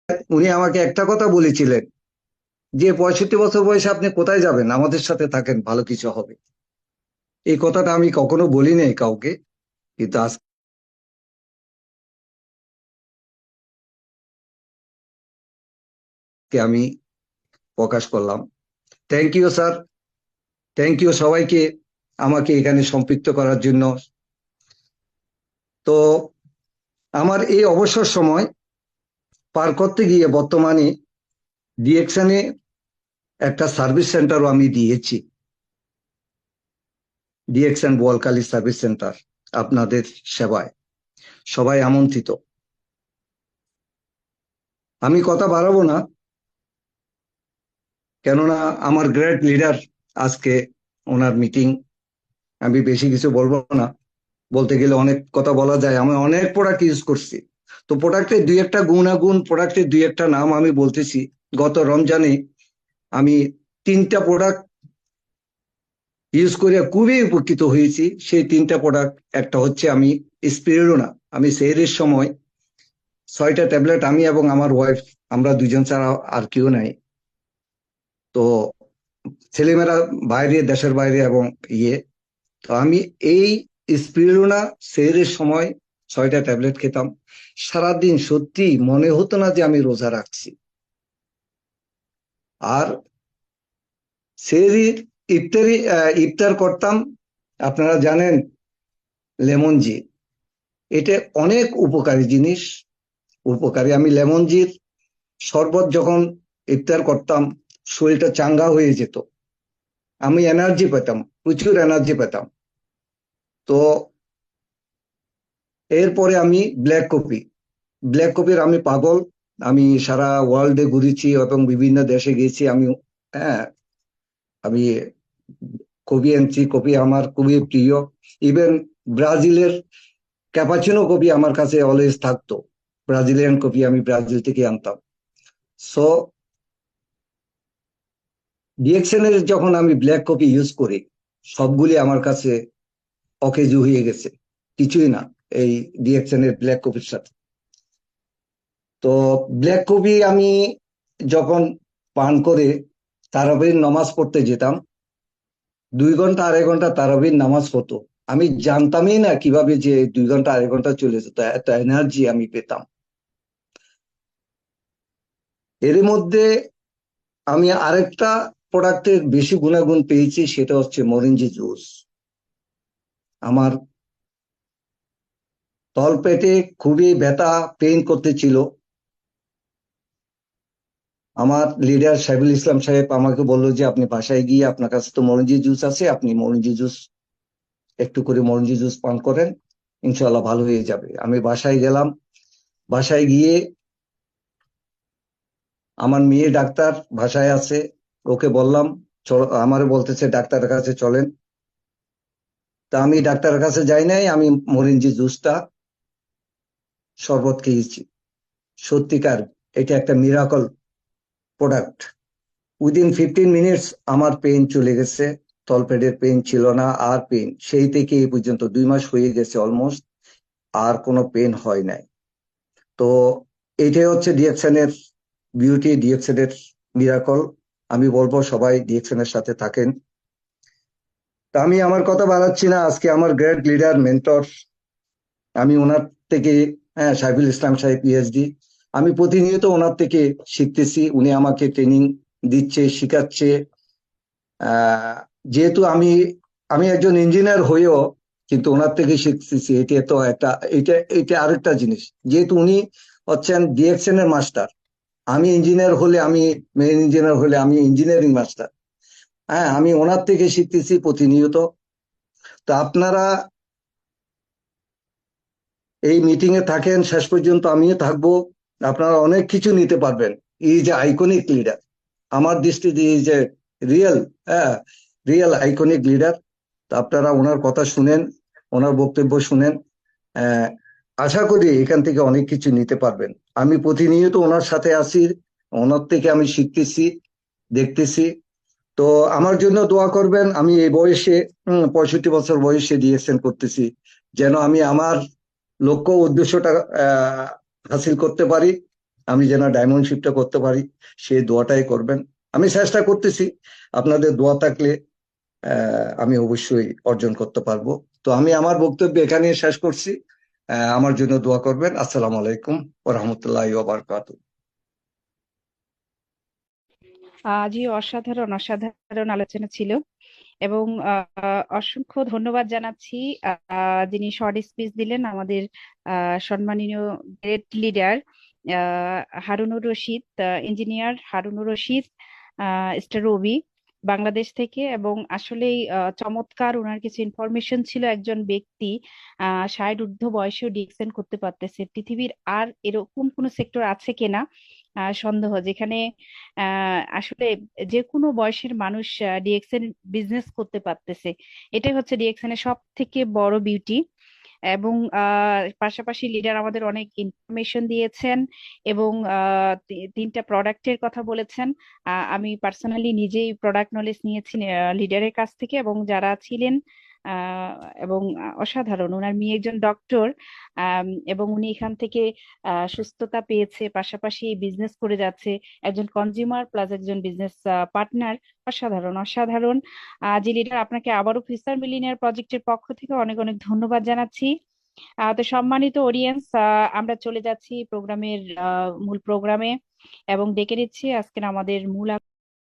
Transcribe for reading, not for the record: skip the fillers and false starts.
উনি আমাকে একটা কথা বলেছিলেন যে 65 বছর বয়সে আপনি কোথায় যাবেন, আমাদের সাথে থাকেন, ভালো কিছু হবে। এই কথাটা আমি কখনো বলি নাই কাউকে, কিন্তু আজকে আমি প্রকাশ করলাম। Thank you sir, thank you সবাইকে আমাকে এখানে সম্পৃক্ত করার জন্য। তো আমার এই অবসর সময় পার করতে গিয়ে বর্তমানে ডিএকশনে একটা সার্ভিস সেন্টারও আমি দিয়েছি, ডিএকশন বোয়ালখালী সার্ভিস সেন্টার, আপনাদের সেবায় সবাই আমন্ত্রিত। আমি কথা বাড়াবো না, কেননা আমার গ্রেট লিডার আজকে ওনার মিটিং, আমি বেশি কিছু বলবো না। বলতে গেলে অনেক কথা বলা যায়, আমি অনেক প্রোডাক্ট ইউজ করছি। তো প্রোডাক্টের দুই একটা গুণাগুণ, প্রোডাক্টের দুই একটা নাম আমি বলতেছি। গত রমজানে আমি 3টা প্রোডাক্ট ইউজ করে খুবই উপকৃত হয়েছি। সেই 3টা প্রোডাক্ট, একটা হচ্ছে আমি স্পিরুলিনা, আমি সেহরির সময় 6টা ট্যাবলেট, আমি এবং আমার ওয়াইফ, আমরা দুজন ছাড়া আর কেউ নাই। তো ছেলেমেয়েরা বাইরে, দেশের বাইরে এবং ইয়ে, তো আমি এই স্পিরুলিনা সেহরির সময় 6টা ট্যাবলেট খেতাম। সারাদিন সত্যি মনে হতো না যে আমি রোজা রাখছি। আর সেহরির ইফতার করতাম, আপনারা জানেন, লেমন জি, এটা অনেক উপকারী জিনিস, উপকারী। আমি লেমন জির শরবত যখন ইফতার করতাম, শরীরটা চাঙ্গা হয়ে যেত, আমি এনার্জি পেতাম, প্রচুর এনার্জি পেতাম। তো এরপরে আমি ব্ল্যাক কফির আমি পাগল। আমি সারা ওয়ার্ল্ডে ঘুরেছি এবং বিভিন্ন দেশে গেছি আমি। হ্যাঁ, আমি কফি আনছি, কফি আমার খুবই প্রিয়। ইভেন ব্রাজিলের ক্যাপাচিনো কফি আমার কাছে অলওয়েজ থাকতো, ব্রাজিলিয়ান কফি আমি ব্রাজিল থেকে আনতাম। সো ডিএক্সএনের যখন আমি ব্ল্যাক কফি ইউজ করি, সবগুলি আমার কাছে অকেজু হয়ে গেছে, কিছুই না এই ডিএক্সএনের ব্ল্যাক কফির সাথে। তো ব্ল্যাক কফি আমি যখন পান করে তারাবির নামাজ পড়তে যেতাম, 2 ঘন্টা 2.5 ঘন্টা তারাবির নামাজ হতো। আমি জানতামই না কিভাবে যে 2 ঘন্টা 2.5 ঘন্টা চলে যেত, এত এনার্জি আমি পেতাম। এর মধ্যে আমি আরেকটা প্রোডাক্টের বেশি গুণাগুণ পেয়েছি, সেটা হচ্ছে মরিঞ্জি জুস। আমার তলপেটে খুবই ব্যথা, পেইন করতেছিল। আমার লিডার সাইবুল ইসলাম সাহেব আমাকে বললো যে আপনি বাসায় গিয়ে, আপনার কাছে তো মরিঞ্জি জুস আছে, আপনি মরিঞ্জি জুস, একটু করে মরিঞ্জি জুস পান করেন, ইনশাল্লাহ ভালো হয়ে যাবে। আমি বাসায় গেলাম। বাসায় গিয়ে আমার মেয়ে ডাক্তার বাসায় আছে, ওকে বললাম, চলো, আমারে বলতেছে ডাক্তারের কাছে চলেন। তা আমি ডাক্তারের কাছে যাই নাই, আমি মরিঞ্জি জুসটা শরবত খেয়েছি। সত্যিকার, এটা একটা মিরাকল প্রোডাক্ট। উইদিন 15 মিনিটস আমার পেইন চলে গেছে, তলপেটের পেইন ছিল না আর। পেইন সেই থেকে এই পর্যন্ত 2 মাস হয়ে গেছে অলমোস্ট, আর কোনো পেইন হয় নাই। তো এটাই হচ্ছে ডিএক্সএনের বিউটি, ডিএক্সএনের মিরাকল। আমি বলবো সবাই ডিএক্সএনের সাথে থাকেন। তা আমি আমার কথা বাড়াচ্ছি না। আজকে আমার গ্রেট লিডার, মেন্টর, আমি ওনার থেকে, হ্যাঁ, সাইফুল ইসলাম সাহেব পিএইচডি, আমি প্রতিনিয়ত ওনার থেকে শিখতেছি। উনি আমাকে ট্রেনিং দিচ্ছে, শিখাচ্ছে। আহ যেহেতু আমি আমি একজন ইঞ্জিনিয়ার হয়েও কিন্তু ওনার থেকে শিখতেছি, এটা তো একটা, এটা এটা আরেকটা জিনিস। যেহেতু উনি হচ্ছেন ডিএক্সএন এর মাস্টার, আমি ইঞ্জিনিয়ার হলে, আমি মেইন ইঞ্জিনিয়ার হলে আমি ইঞ্জিনিয়ারিং মাস্টার। হ্যাঁ, আমি ওনার থেকে শিখতেছি প্রতিনিয়ত। তো আপনারা এই মিটিং এ থাকেন, শেষ পর্যন্ত আমিও থাকবো। আপনারা অনেক কিছু নিতে পারবেন। এই যে আইকনিক লিডার, আমার দৃষ্টিতে এই যে রিয়েল, হ্যাঁ, রিয়েল আইকনিক লিডার। তো আপনারা ওনার কথা শুনেন, ওনার বক্তব্য শুনেন। আহ, আশা করি এখান থেকে অনেক কিছু নিতে পারবেন। আমি প্রতিনিয়ত ওনার সাথে আছি, ওনার থেকে আমি শিখতেছি, দেখতেছি। তো আমার জন্য দোয়া করবেন। আমি এই বয়সে, 65 বছর বয়সে ডিএসএন করতেছি, যেন আমি আমার লক্ষ্য উদ্দেশ্যটা হাসিল করতে পারি। আমি যেন ডায়মন্ড শিপটা করতে পারি, সেই দোয়াটাই করবেন। আমি চেষ্টা করতেছি, আপনাদের দোয়া থাকলে আমি অবশ্যই অর্জন করতে পারবো। তো আমি আমার বক্তব্য এখানে শেষ করছি। আমার জন্য দোয়া করবেন। আসসালামু আলাইকুম ওয়া রাহমাতুল্লাহি ওয়া বারাকাতুহু। জি, অসাধারণ অসাধারণ আলোচনা ছিল। এবং অসংখ্য ধন্যবাদ জানাচ্ছি যিনি শর্ট স্পিচ দিলেন, আমাদের সম্মানীয় great leader Harunur Rashid, engineer Harunur Rashid, star Robi, Bangladesh থেকে। এবং আসলেই চমৎকার, ওনার কিছু ইনফরমেশন ছিল। একজন ব্যক্তি 60 ঊর্ধ্ব বয়সেও ডিএক্সএন করতে পারতেছে, পৃথিবীর আর এরকম কোন সেক্টর আছে কিনা সন্দেহ, যেখানে আসলে যে কোনো বয়সের মানুষ ডিএক্সএন বিজনেস করতে পারতেছে। এটাই হচ্ছে ডিএক্সএন এর সব থেকে বড় বিউটি। এবং পাশাপাশি লিডার আমাদের অনেক ইনফরমেশন দিয়েছেন, এবং তিনটা প্রোডাক্টের কথা বলেছেন। আমি পার্সোনালি নিজেই প্রোডাক্ট নলেজ নিয়েছি লিডারের কাছ থেকে, এবং যারা ছিলেন আহ, এবং অসাধারণ। ওনার মেয়ে একজন ডক্টর, এবং উনি এখান থেকে সুস্থতা পেয়েছে, পাশাপাশি বিজনেস করে যাচ্ছে, একজন কনজিউমার প্লাস একজন বিজনেস পার্টনার। অসাধারণ অসাধারণ। যে লিডার, আপনাকে আবারও ফিউচার মিলিনিয়ার প্রজেক্টের পক্ষ থেকে অনেক অনেক ধন্যবাদ জানাচ্ছি। তো সম্মানিত অডিয়েন্স, আমরা চলে যাচ্ছি প্রোগ্রামের মূল প্রোগ্রামে, এবং ডেকে নিচ্ছি আজকের আমাদের মূল